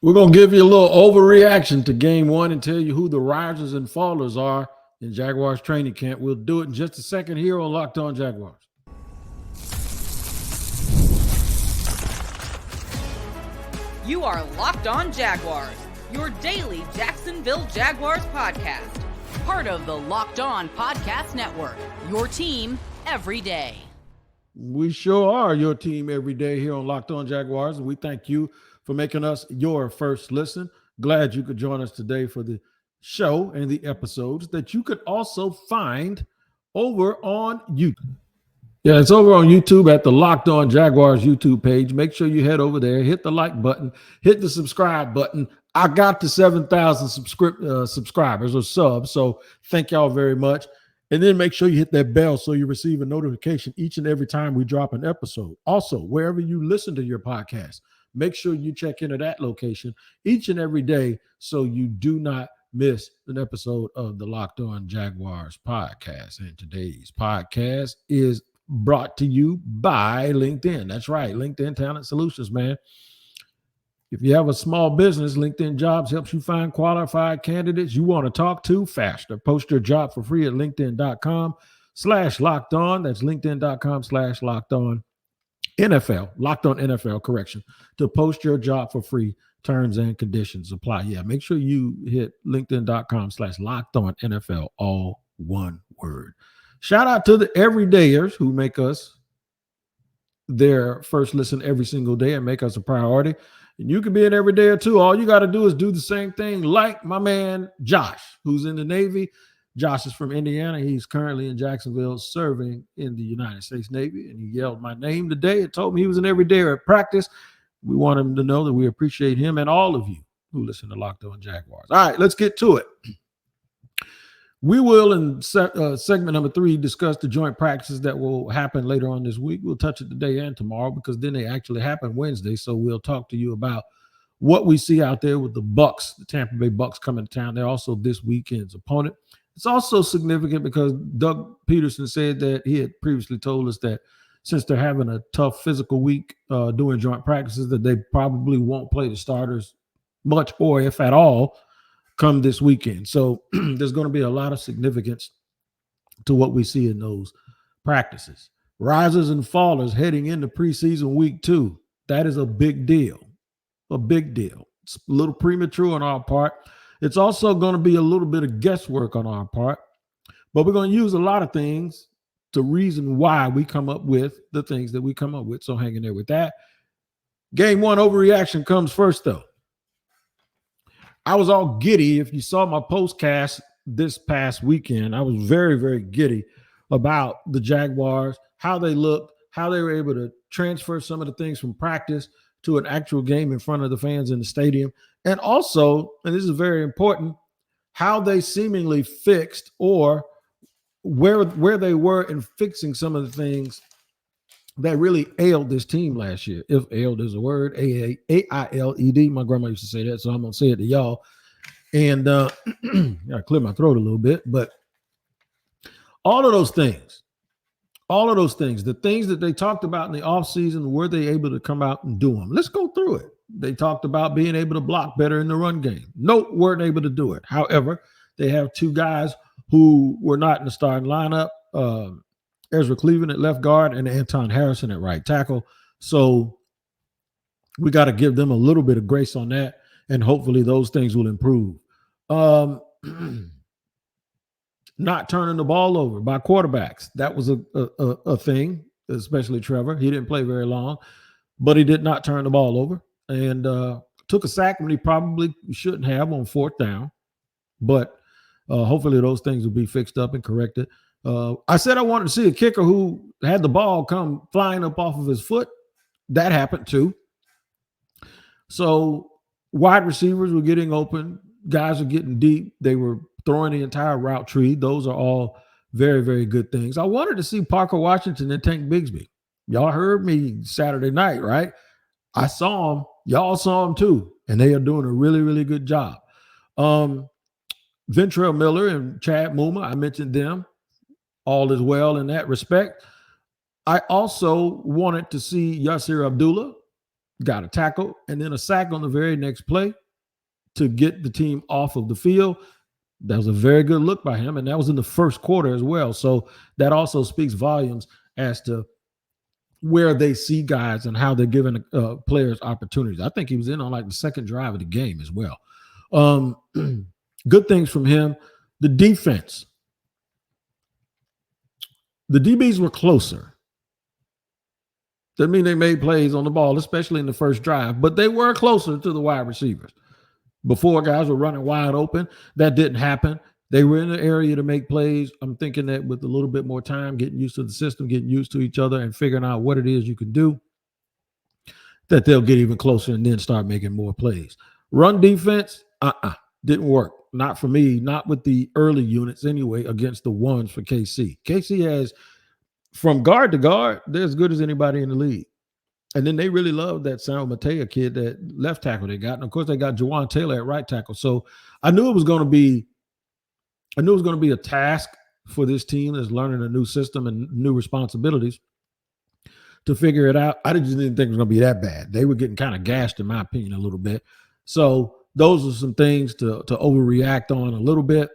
We're going to give you a little overreaction to game one and tell you who the risers and fallers are in Jaguars training camp. We'll do it in just a second here on Locked On Jaguars. You are Locked On Jaguars, your daily Jacksonville Jaguars podcast. Part of the Locked On Podcast Network, your team every day. We sure are your team every day here on Locked On Jaguars, and we thank you for making us your first listen. Glad you could join us today for the show and the episodes that you could also find over on YouTube. Yeah, it's over on YouTube at the Locked On Jaguars YouTube page. Make sure you head over there, hit the like button, hit the subscribe button. I got to 7,000 subscribers or subs, so thank y'all very much. And then make sure you hit that bell so you receive a notification each and every time we drop an episode. Also, wherever you listen to your podcast, make sure you check into that location each and every day so you do not miss an episode of the Locked On Jaguars podcast. And today's podcast is brought to you by LinkedIn. That's right, LinkedIn Talent Solutions, man. If you have a small business, LinkedIn Jobs helps you find qualified candidates you want to talk to faster. Post your job for free at linkedin.com/locked on. That's linkedin.com/locked on. NFL, Locked On NFL, correction, to post your job for free. Terms and conditions apply. Yeah, make sure you hit linkedin.com/locked on NFL, all one word. Shout out to the everydayers who make us their first listen every single day and make us a priority. And you can be an everydayer too. All you got to do is do the same thing like my man Josh, who's in the Navy. Josh is from Indiana. He's currently in Jacksonville serving in the United States Navy. And he yelled my name today and told me he was an everydayer at practice. We want him to know that we appreciate him and all of you who listen to Locked On Jaguars. All right, let's get to it. We will, in segment number 3, discuss the joint practices that will happen later on this week. We'll touch it today and tomorrow because then they actually happen Wednesday. So we'll talk to you about what we see out there with the Bucs, the Tampa Bay Bucs coming to town. They're also this weekend's opponent. It's also significant because Doug Peterson said that he had previously told us that since they're having a tough physical week doing joint practices, that they probably won't play the starters much or if at all come this weekend. So there's going to be a lot of significance to what we see in those practices. Risers and fallers heading into preseason week 2. That is a big deal. A big deal. It's a little premature on our part. It's also going to be a little bit of guesswork on our part, but we're going to use a lot of things to reason why we come up with the things that we come up with. So hang in there with that. Game 1 overreaction comes first, though. I was all giddy. If you saw my postcast this past weekend, I was very, very giddy about the Jaguars, how they looked, how they were able to transfer some of the things from practice to an actual game in front of the fans in the stadium. And also, and this is very important, how they seemingly fixed or where they were in fixing some of the things that really ailed this team last year. If ailed is a word, A-I-L-E-D. My grandma used to say that, so I'm going to say it to y'all. And I clear my throat a little bit. But all of those things, the things that they talked about in the offseason, were they able to come out and do them? Let's go through it. They talked about being able to block better in the run game. No, weren't able to do it. However, they have 2 guys who were not in the starting lineup, Ezra Cleveland at left guard and Anton Harrison at right tackle. So we got to give them a little bit of grace on that, and hopefully those things will improve. Not turning the ball over by quarterbacks. That was a thing, especially Trevor. He didn't play very long, but he did not turn the ball over and took a sack when he probably shouldn't have on 4th down. But hopefully those things will be fixed up and corrected. I said I wanted to see a kicker who had the ball come flying up off of his foot. That happened too. So wide receivers were getting open. Guys were getting deep. They were throwing the entire route tree. Those are all very, very good things. I wanted to see Parker Washington and Tank Bigsby. Y'all heard me Saturday night, right? I saw them. Y'all saw them too. And they are doing a really, really good job. Ventrell Miller and Chad Muma, I mentioned them. All is well in that respect. I also wanted to see Yasir Abdullah got a tackle, and then a sack on the very next play to get the team off of the field. That was a very good look by him, and that was in the first quarter as well. So that also speaks volumes as to where they see guys and how they're giving players opportunities. I think he was in on like the second drive of the game as well. Good things from him. The defense. The DBs were closer. Doesn't mean they made plays on the ball, especially in the first drive, but they were closer to the wide receivers. Before, guys were running wide open. That didn't happen. They were in the area to make plays. I'm thinking that with a little bit more time, getting used to the system, getting used to each other, and figuring out what it is you can do, that they'll get even closer and then start making more plays. Run defense, didn't work. Not for me, not with the early units anyway, against the ones for KC. KC has, from guard to guard, they're as good as anybody in the league. And then they really love that San Mateo kid, that left tackle they got. And of course, they got Jawan Taylor at right tackle. So I knew it was going to be a task for this team that's learning a new system and new responsibilities to figure it out. I just didn't think it was going to be that bad. They were getting kind of gashed, in my opinion, a little bit. So those are some things to overreact on a little bit.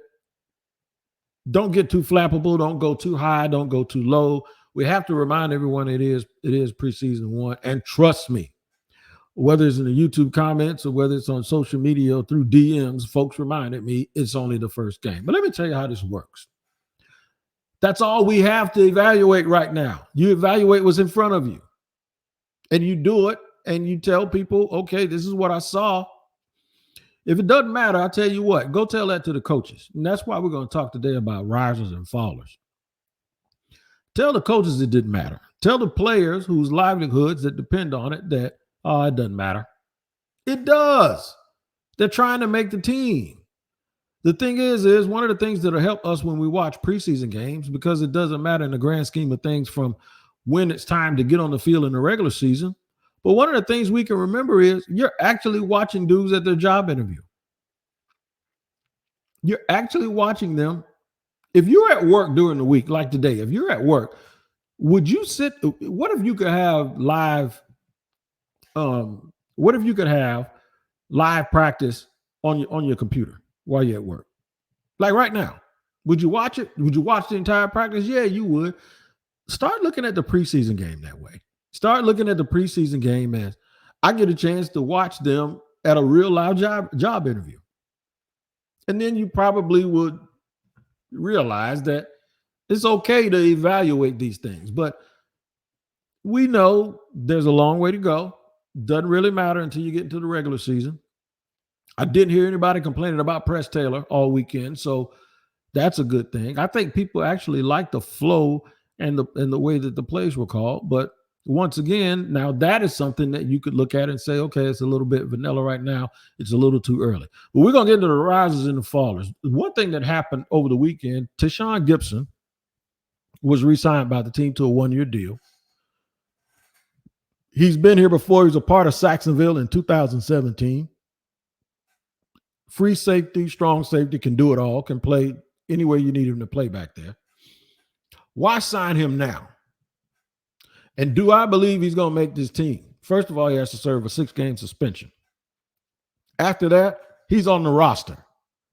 Don't get too flappable. Don't go too high. Don't go too low. We have to remind everyone it is preseason one. And trust me, whether it's in the YouTube comments or whether it's on social media or through DMs, folks reminded me it's only the first game. But let me tell you how this works. That's all we have to evaluate right now. You evaluate what's in front of you. And you do it, and you tell people, okay, this is what I saw. If it doesn't matter, I'll tell you what, go tell that to the coaches. And that's why we're going to talk today about risers and fallers. Tell the coaches it didn't matter. Tell the players whose livelihoods that depend on it that, it doesn't matter. It does. They're trying to make the team. The thing is one of the things that'll help us when we watch preseason games, because it doesn't matter in the grand scheme of things from when it's time to get on the field in the regular season. But one of the things we can remember is you're actually watching dudes at their job interview. You're actually watching them. If you're at work during the week, like today, if you're at work, would you sit? What if you could have live? What if you could have live practice on your computer while you're at work? Like right now, would you watch it? Would you watch the entire practice? Yeah, you would. Start looking at the preseason game that way. Start looking at the preseason game as I get a chance to watch them at a real live job interview. And then you probably would realize that it's okay to evaluate these things. But we know there's a long way to go. Doesn't really matter until you get into the regular season. I didn't hear anybody complaining about Press Taylor all weekend, so that's a good thing. I think people actually like the flow and the way that the plays were called. But once again, now that is something that you could look at and say, okay, it's a little bit vanilla right now. It's a little too early. But we're going to get into the risers and the fallers. One thing that happened over the weekend, Tashaun Gipson was re-signed by the team to a one-year deal. He's been here before. He was a part of Jacksonville in 2017. Free safety, strong safety, can do it all, can play anywhere you need him to play back there. Why sign him now? And do I believe he's going to make this team? First of all, he has to serve a 6-game suspension. After that, he's on the roster.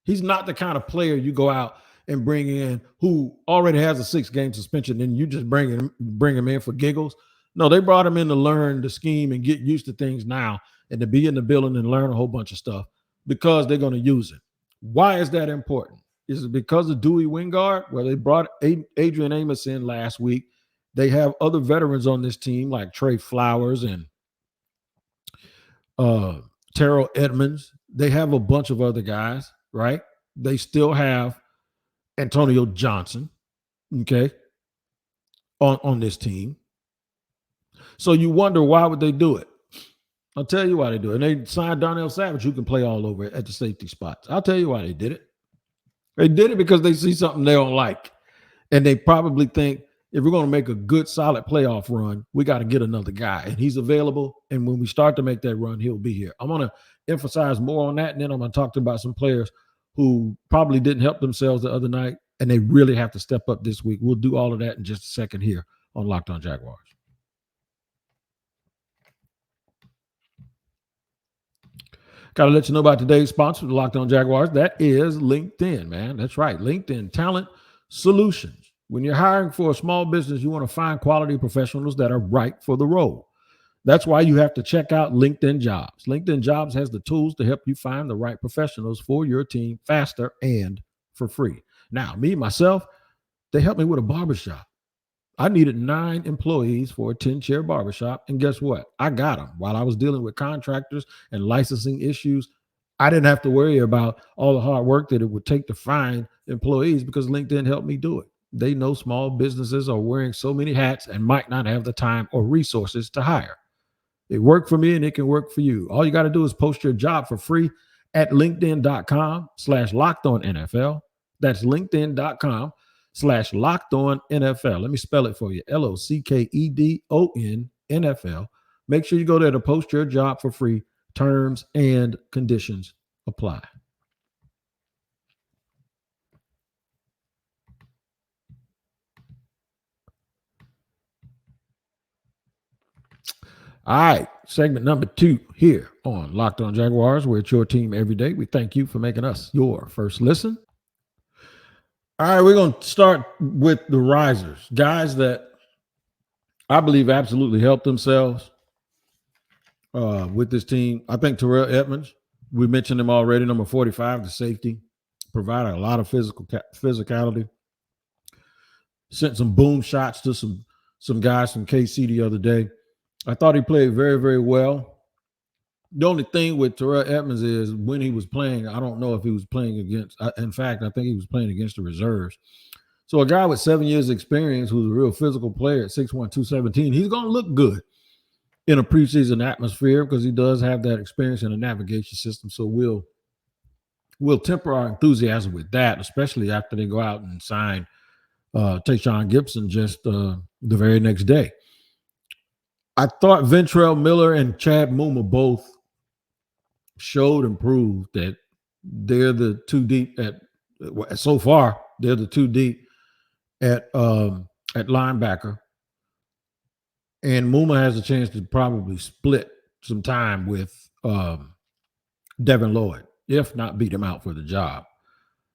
He's not the kind of player you go out and bring in who already has a 6-game suspension and you just bring him in for giggles. No, they brought him in to learn the scheme and get used to things now and to be in the building and learn a whole bunch of stuff because they're going to use it. Why is that important? Is it because of Dewey Wingard? Well, they brought Adrian Amos in last week. They have other veterans on this team like Trey Flowers and Terrell Edmonds. They have a bunch of other guys, right? They still have Antonio Johnson, okay, on this team. So you wonder, why would they do it? I'll tell you why they do it. And they signed Darnell Savage, who can play all over at the safety spots. I'll tell you why they did it. They did it because they see something they don't like. And they probably think, if we're going to make a good, solid playoff run, we got to get another guy. And he's available. And when we start to make that run, he'll be here. I'm going to emphasize more on that. And then I'm going to talk about some players who probably didn't help themselves the other night, and they really have to step up this week. We'll do all of that in just a second here on Locked On Jaguars. Got to let you know about today's sponsor, the Locked On Jaguars. That is LinkedIn, man. That's right. LinkedIn Talent Solutions. When you're hiring for a small business, you want to find quality professionals that are right for the role. That's why you have to check out LinkedIn Jobs. LinkedIn Jobs has the tools to help you find the right professionals for your team faster and for free. Now, myself, they helped me with a barbershop. I needed 9 employees for a 10-chair barbershop, and guess what? I got them. While I was dealing with contractors and licensing issues, I didn't have to worry about all the hard work that it would take to find employees because LinkedIn helped me do it. They know small businesses are wearing so many hats and might not have the time or resources to hire. It worked for me and it can work for you. All you got to do is post your job for free at linkedin.com/lockedonnfl. That's linkedin.com/lockedonnfl. Let me spell it for you. LOCKEDON NFL. Make sure you go there to post your job for free. Terms and conditions apply. All right, segment number 2 here on Locked On Jaguars, where it's your team every day. We thank you for making us your first listen. All right, we're going to start with the risers, guys that I believe absolutely helped themselves with this team. I think Terrell Edmonds, we mentioned him already, number 45, the safety, provided a lot of physicality. Sent some boom shots to some guys from KC the other day. I thought he played very, very well. The only thing with Terrell Edmonds is when he was playing, I don't know if he was playing against, in fact, I think he was playing against the reserves. So a guy with 7 years experience who's a real physical player at 6'1", 217, he's going to look good in a preseason atmosphere because he does have that experience in a navigation system. So we'll temper our enthusiasm with that, especially after they go out and sign Tashaun Gipson just the very next day. I thought Ventrell Miller and Chad Muma both showed and proved that they're the 2 deep at so far. They're the 2 deep at linebacker, and Muma has a chance to probably split some time with Devin Lloyd, if not beat him out for the job.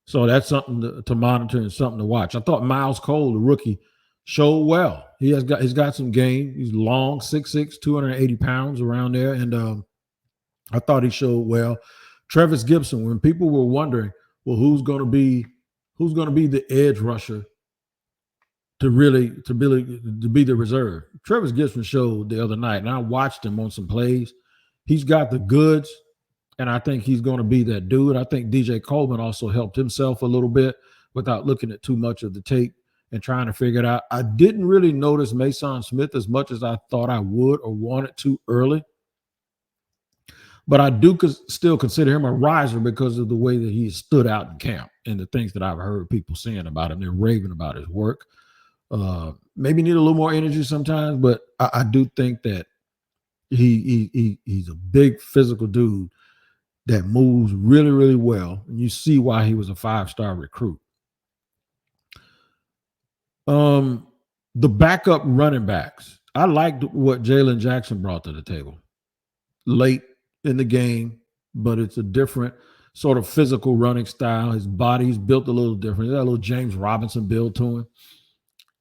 So that's something to monitor and something to watch. I thought Miles Cole, the rookie, showed well. He's got some game. He's long, 6'6", 280 pounds around there, and I thought he showed well. Travis Gibson, when people were wondering, well, who's going to be the edge rusher to be the reserve? Travis Gibson showed the other night, and I watched him on some plays. He's got the goods, and I think he's going to be that dude. I think DJ Coleman also helped himself a little bit without looking at too much of the tape and trying to figure it out. I didn't really notice Mason Smith as much as I thought I would or wanted to early. But I do still consider him a riser because of the way that he stood out in camp and the things that I've heard people saying about him. They're raving about his work. Maybe need a little more energy sometimes, but I do think that he's a big physical dude that moves really, really well. And you see why he was a 5-star recruit. The backup running backs. I liked what Jalen Jackson brought to the table late in the game, but it's a different sort of physical running style. His body's built a little different. He's got a little James Robinson build to him.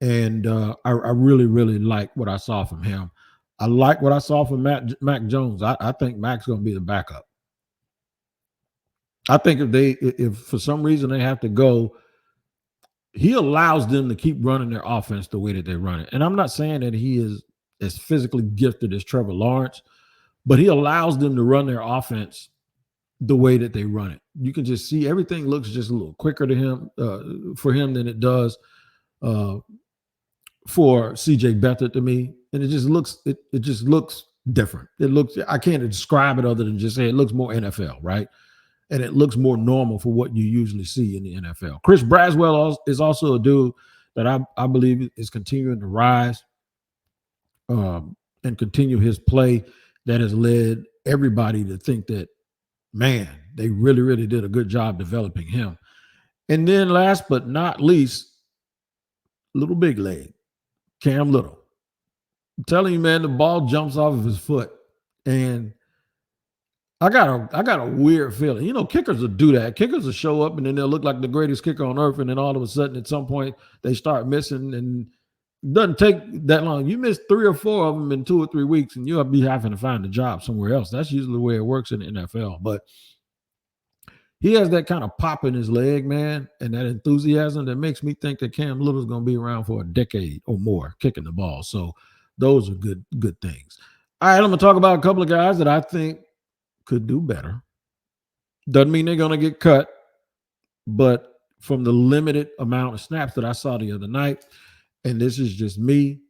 And I really, really like what I saw from him. I like what I saw from Mac Jones. I think Mac's going to be the backup. I think if for some reason they have to go, he allows them to keep running their offense the way that they run it. And I'm not saying that he is as physically gifted as Trevor Lawrence, but he allows them to run their offense the way that they run it. You can just see everything looks just a little quicker to him for him than it does for CJ Beathard to me. And it just looks different. I can't describe it other than just say it looks more NFL, right? And it looks more normal for what you usually see in the NFL. Chris Braswell is also a dude that I believe is continuing to rise and continue his play that has led everybody to think that, man, they really, really did a good job developing him. And then last but not least, little big leg, Cam Little. I'm telling you, man, the ball jumps off of his foot. And I got a weird feeling. You know, kickers will do that. Kickers will show up and then they'll look like the greatest kicker on earth, and then all of a sudden, at some point, they start missing, and it doesn't take that long. You miss 3 or 4 of them in 2 or 3 weeks, and you'll be having to find a job somewhere else. That's usually the way it works in the NFL. But he has that kind of pop in his leg, man, and that enthusiasm that makes me think that Cam Little's going to be around for a decade or more kicking the ball. So those are good things. All right, I'm going to talk about a couple of guys that I think could do better. Doesn't mean they're going to get cut, but from the limited amount of snaps that I saw the other night, and this is just me,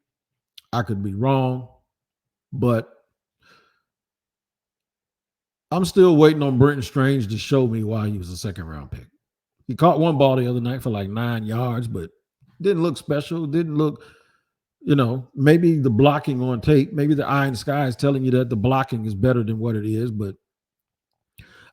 I could be wrong, but I'm still waiting on Brenton Strange to show me why he was a second-round pick. He caught one ball the other night for like 9 yards, but didn't look special, didn't look, maybe the blocking on tape, maybe the eye in the sky is telling you that the blocking is better than what it is, but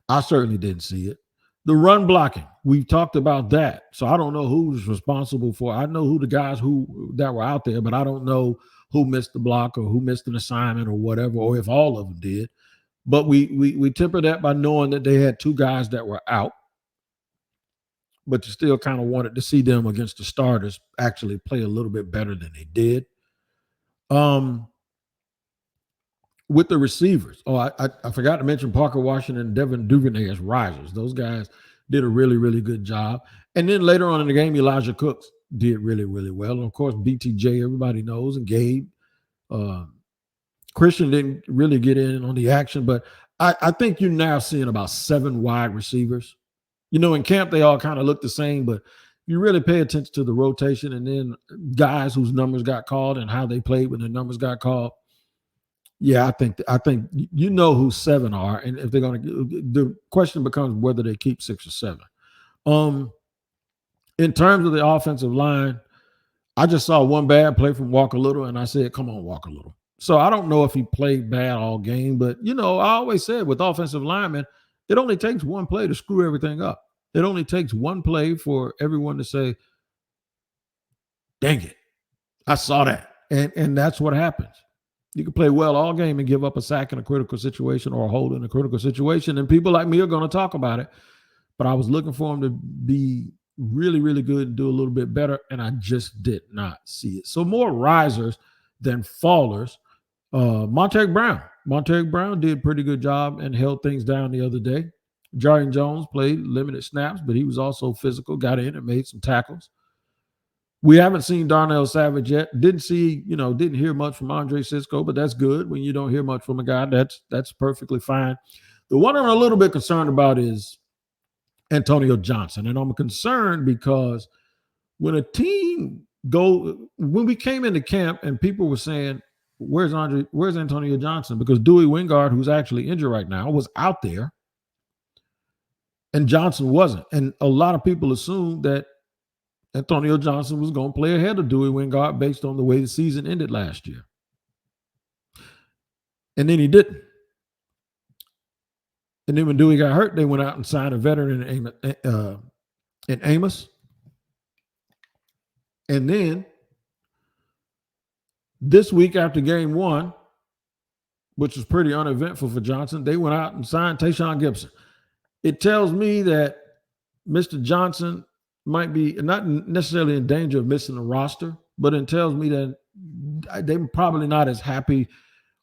I certainly didn't see it. The run blocking, we've talked about that. So I don't know who's responsible for it. I know who the guys that were out there, but I don't know who missed the block or who missed an assignment or whatever, or if all of them did. But we temper that by knowing that they had 2 guys that were out, but you still kind of wanted to see them against the starters actually play a little bit better than they did. With the receivers, I forgot to mention Parker Washington and Devin Duvernay as risers. Those guys did a really, really good job. And then later on in the game, Elijah Cooks did really, really well. And of course, BTJ, everybody knows, and Gabe. Christian didn't really get in on the action, but I think you're now seeing about 7 wide receivers. In camp, they all kind of look the same, but you really pay attention to the rotation and then guys whose numbers got called and how they played when their numbers got called. Yeah, I think who 7 are, and if they're going to, the question becomes whether they keep 6 or 7. In terms of the offensive line, I just saw one bad play from Walker Little, and I said, "Come on, Walker Little." So I don't know if he played bad all game, but I always said with offensive linemen, it only takes one play to screw everything up. It only takes one play for everyone to say, "Dang it, I saw that," and that's what happens. You can play well all game and give up a sack in a critical situation or a hold in a critical situation, and people like me are going to talk about it. But I was looking for him to be really, really good and do a little bit better, and I just did not see it. So more risers than fallers. Montague Brown did a pretty good job and held things down the other day. Jarian Jones played limited snaps, but he was also physical, got in and made some tackles. We haven't seen Darnell Savage yet. Didn't hear much from Andre Sisco, but that's good. When you don't hear much from a guy, that's perfectly fine. The one I'm a little bit concerned about is Antonio Johnson. And I'm concerned because when we came into camp and people were saying, where's Antonio Johnson? Because Dewey Wingard, who's actually injured right now, was out there and Johnson wasn't. And a lot of people assumed that Antonio Johnson was going to play ahead of Dewey Wingard based on the way the season ended last year. And then he didn't. And then when Dewey got hurt, they went out and signed a veteran in Amos. And then this week after game 1, which was pretty uneventful for Johnson, they went out and signed Tashaun Gipson. It tells me that Mr. Johnson might be not necessarily in danger of missing the roster, but it tells me that they're probably not as happy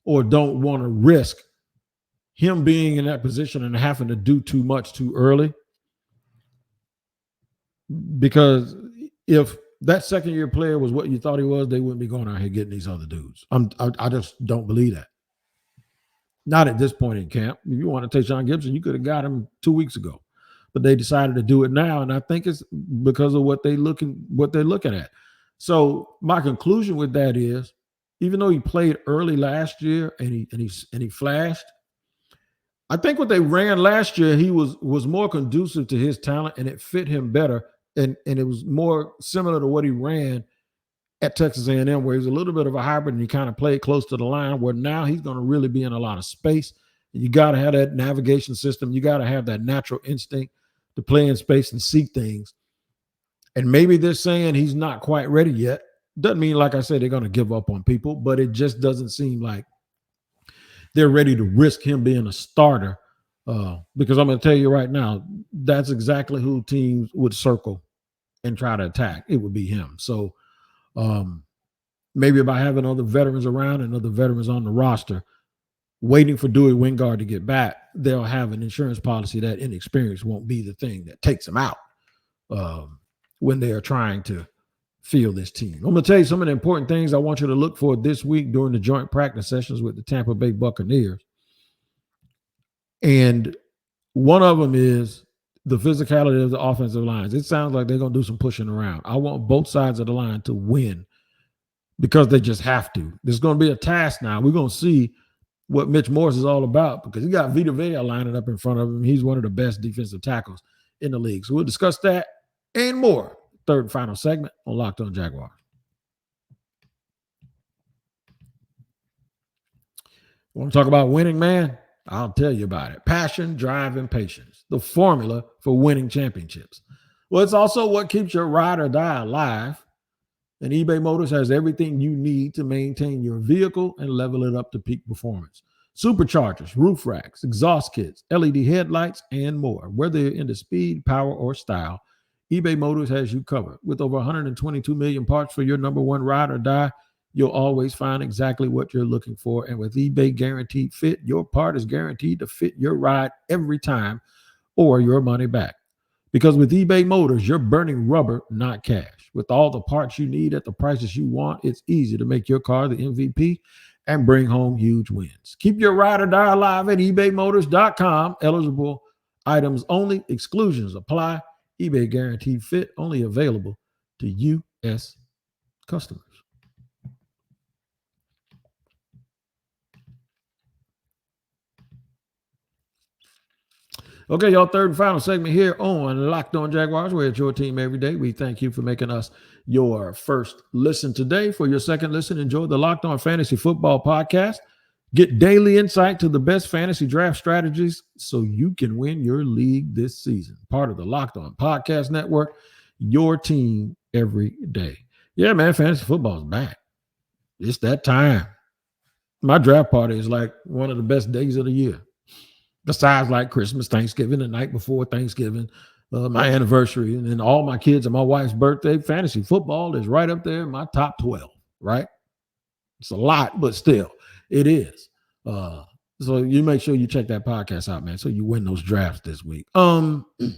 or don't want to risk him being in that position and having to do too much too early. Because if that second-year player was what you thought he was, they wouldn't be going out here getting these other dudes. I just don't believe that. Not at this point in camp. If you want to take Tashaun Gipson, you could have got him 2 weeks ago. But they decided to do it now, and I think it's because of what they're looking at. So my conclusion with that is, even though he played early last year and he flashed, I think what they ran last year, he was more conducive to his talent and it fit him better, and it was more similar to what he ran at Texas A&M, where he's a little bit of a hybrid and he kind of played close to the line, where now he's going to really be in a lot of space. You got to have that navigation system. You got to have that natural instinct to play in space and see things. And maybe they're saying he's not quite ready yet. Doesn't mean, like I said, they're going to give up on people, but it just doesn't seem like they're ready to risk him being a starter Because I'm going to tell you right now, that's exactly who teams would circle and try to attack. It would be him. So maybe by having other veterans around and other veterans on the roster, waiting for Dewey Wingard to get back, they'll have an insurance policy that inexperience won't be the thing that takes them out when they are trying to field this team. I'm going to tell you some of the important things I want you to look for this week during the joint practice sessions with the Tampa Bay Buccaneers. And one of them is the physicality of the offensive lines. It sounds like they're going to do some pushing around. I want both sides of the line to win because they just have to. There's going to be a task now. We're going to see what Mitch Morse is all about because he got Vita Vea lining up in front of him. He's one of the best defensive tackles in the league. So we'll discuss that and more. Third and final segment on Locked On Jaguars. Want to talk about winning, man? I'll tell you about it. Passion, drive, and patience. The formula for winning championships. Well, it's also what keeps your ride or die alive. And eBay Motors has everything you need to maintain your vehicle and level it up to peak performance. Superchargers, roof racks, exhaust kits, LED headlights, and more. Whether you're into speed, power, or style, eBay Motors has you covered. With over 122 million parts for your number one ride or die, you'll always find exactly what you're looking for. And with eBay Guaranteed Fit, your part is guaranteed to fit your ride every time or your money back. Because with eBay Motors, you're burning rubber, not cash. With all the parts you need at the prices you want, it's easy to make your car the MVP and bring home huge wins. Keep your ride or die alive at ebaymotors.com. Eligible items only. Exclusions apply. eBay Guaranteed Fit only available to U.S. customers. Okay, y'all, third and final segment here on Locked On Jaguars. We're at your team every day. We thank you for making us your first listen today. For your second listen, enjoy the Locked On Fantasy Football Podcast. Get daily insight to the best fantasy draft strategies so you can win your league this season. Part of the Locked On Podcast Network, your team every day. Yeah, man, fantasy football is back. It's that time. My draft party is like one of the best days of the year. Besides like Christmas, Thanksgiving, the night before Thanksgiving, my anniversary, and then all my kids and my wife's birthday, fantasy football is right up there in my top 12, right? It's a lot, but still, it is. So you make sure you check that podcast out, man, so you win those drafts this week. Apologies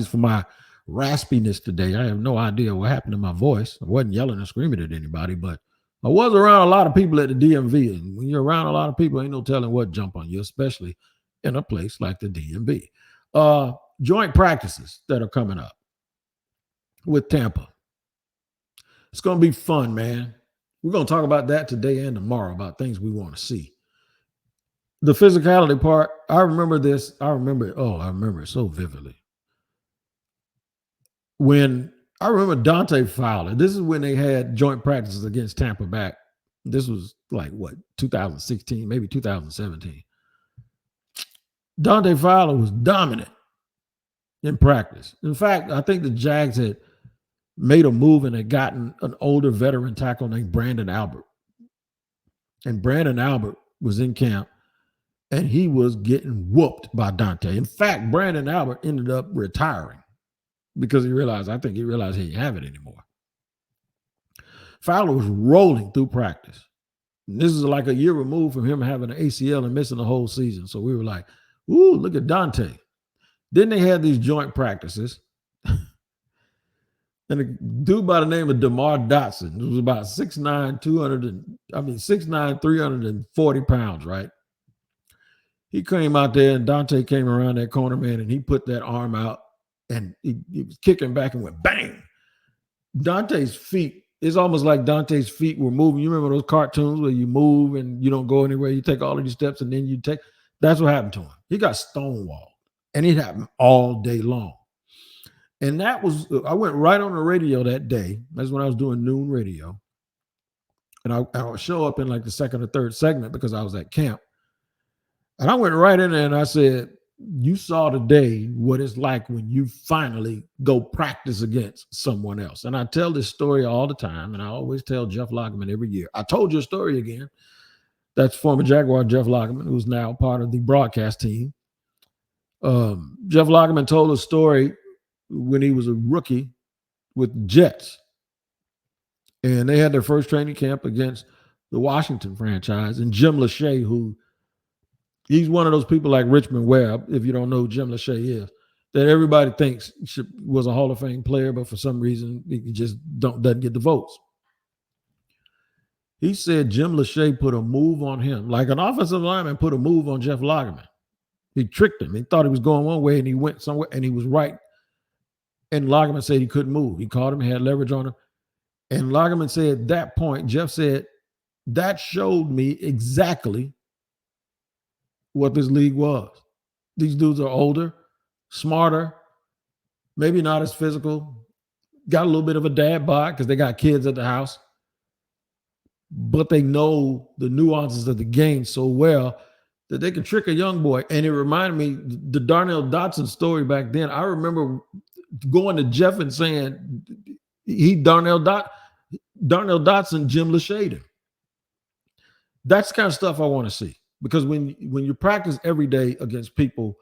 for my raspiness today. I have no idea what happened to my voice. I wasn't yelling or screaming at anybody, but I was around a lot of people at the DMV, and when you're around a lot of people, ain't no telling what jump on you, especially in a place like the DMV. Joint practices that are coming up with Tampa. It's going to be fun, man. We're going to talk about that today and tomorrow, about things we want to see. The physicality part, I remember this. I remember it so vividly. I remember Dante Fowler. This is when they had joint practices against Tampa back. This was like, 2016, maybe 2017. Dante Fowler was dominant in practice. In fact, I think the Jags had made a move and had gotten an older veteran tackle named Brandon Albert. And Brandon Albert was in camp, and he was getting whooped by Dante. In fact, Brandon Albert ended up retiring because he realized he didn't have it anymore. Fowler was rolling through practice. And this is like a year removed from him having an ACL and missing the whole season. So we were like, ooh, look at Dante. Then they had these joint practices. And a dude by the name of DeMar Dotson, who was about 6'9", 340 pounds, right? He came out there, and Dante came around that corner, man, and he put that arm out, and he was kicking back and went bang. Dante's feet, it's almost like Dante's feet were moving. You remember those cartoons where you move and you don't go anywhere, you take all of these steps and then you take, that's what happened to him. He got stonewalled, and it happened all day long. And that was, I went right on the radio that day. That's when I was doing noon radio. And I would show up in like the second or third segment because I was at camp. And I went right in there and I said, you saw today what it's like when you finally go practice against someone else. And I tell this story all the time, and I always tell Jeff Lockerman every year. I told you a story again. That's former Jaguar Jeff Lockerman, who's now part of the broadcast team Jeff Lockerman told a story when he was a rookie with the Jets. And they had their first training camp against the Washington franchise. And Jim Lachey, he's one of those people like Richmond Webb, if you don't know who Jim Lachey is, that everybody thinks was a Hall of Fame player, but for some reason he just doesn't get the votes. He said Jim Lachey put a move on him, like an offensive lineman put a move on Jeff Lockerman. He tricked him. He thought he was going one way, and he went somewhere, and he was right. And Lockerman said he couldn't move. He caught him, had leverage on him. And Lockerman said at that point, Jeff said, that showed me exactly what this league was. These dudes are older, smarter, maybe not as physical, got a little bit of a dad bod because they got kids at the house, but they know the nuances of the game so well that they can trick a young boy. And it reminded me, the Darnell Dotson story back then. I remember going to Jeff and saying, Darnell Dotson, Jim Lachey him. That's the kind of stuff I want to see. Because when you practice every day against people,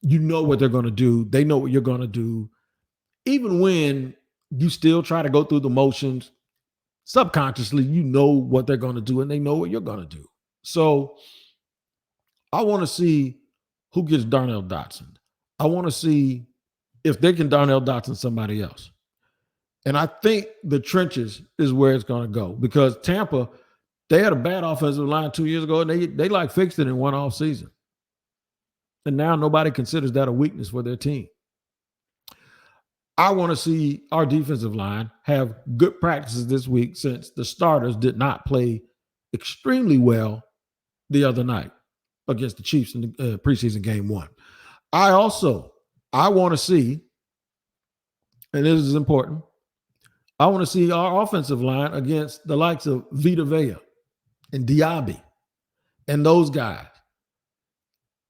you know what they're going to do. They know what you're going to do. Even when you still try to go through the motions, subconsciously, you know what they're going to do, and they know what you're going to do. So I want to see who gets Darnell Dotson. I want to see if they can Darnell Dotson somebody else. And I think the trenches is where it's going to go, because Tampa, they had a bad offensive line 2 years ago, and they like fixed it in one off season. And now nobody considers that a weakness for their team. I want to see our defensive line have good practices this week, since the starters did not play extremely well the other night against the Chiefs in the preseason game 1. I want to see, and this is important, I want to see our offensive line against the likes of Vita Vea and Diaby and those guys,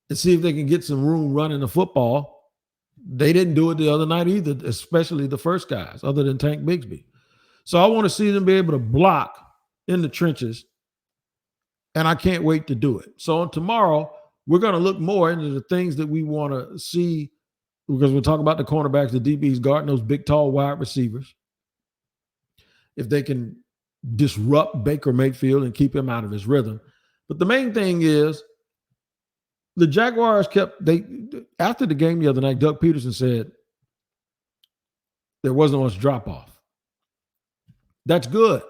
and see if they can get some room running the football. They didn't do it the other night either, especially the first guys, other than Tank Bigsby. So I want to see them be able to block in the trenches, and I can't wait to do it. So tomorrow, we're going to look more into the things that we want to see, because we'll talk about the cornerbacks, the DBs guarding those big, tall wide receivers. If they can disrupt Baker Mayfield and keep him out of his rhythm. But the main thing is, the Jaguars after the game the other night, Doug Peterson said there wasn't much drop-off. That's good.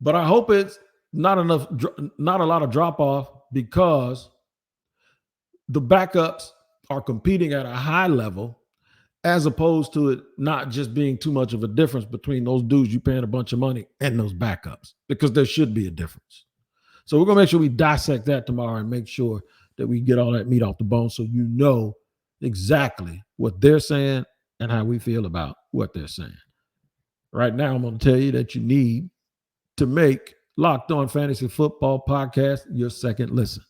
But I hope it's not a lot of drop-off, because the backups are competing at a high level, as opposed to it not just being too much of a difference between those dudes you paying a bunch of money and those backups, because there should be a difference. So we're going to make sure we dissect that tomorrow and make sure that we get all that meat off the bone, so you know exactly what they're saying and how we feel about what they're saying. Right now, I'm going to tell you that you need to make Locked On Fantasy Football Podcast your second listen.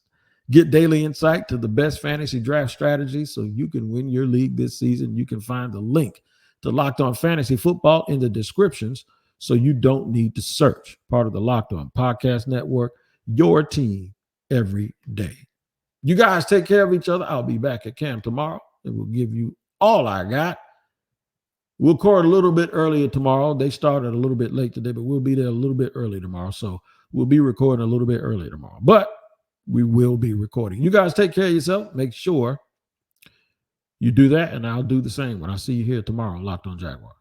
Get daily insight to the best fantasy draft strategies so you can win your league this season. You can find the link to Locked On Fantasy Football in the descriptions, so you don't need to search. Part of the Locked On Podcast Network, your team every day. You guys take care of each other. I'll be back at camp tomorrow, and we'll give you all I got. We'll record a little bit earlier tomorrow. They started a little bit late today, but we'll be there a little bit early tomorrow. So we'll be recording a little bit earlier tomorrow. But we will be recording. You guys take care of yourself. Make sure you do that, and I'll do the same when I see you here tomorrow on Locked On Jaguars.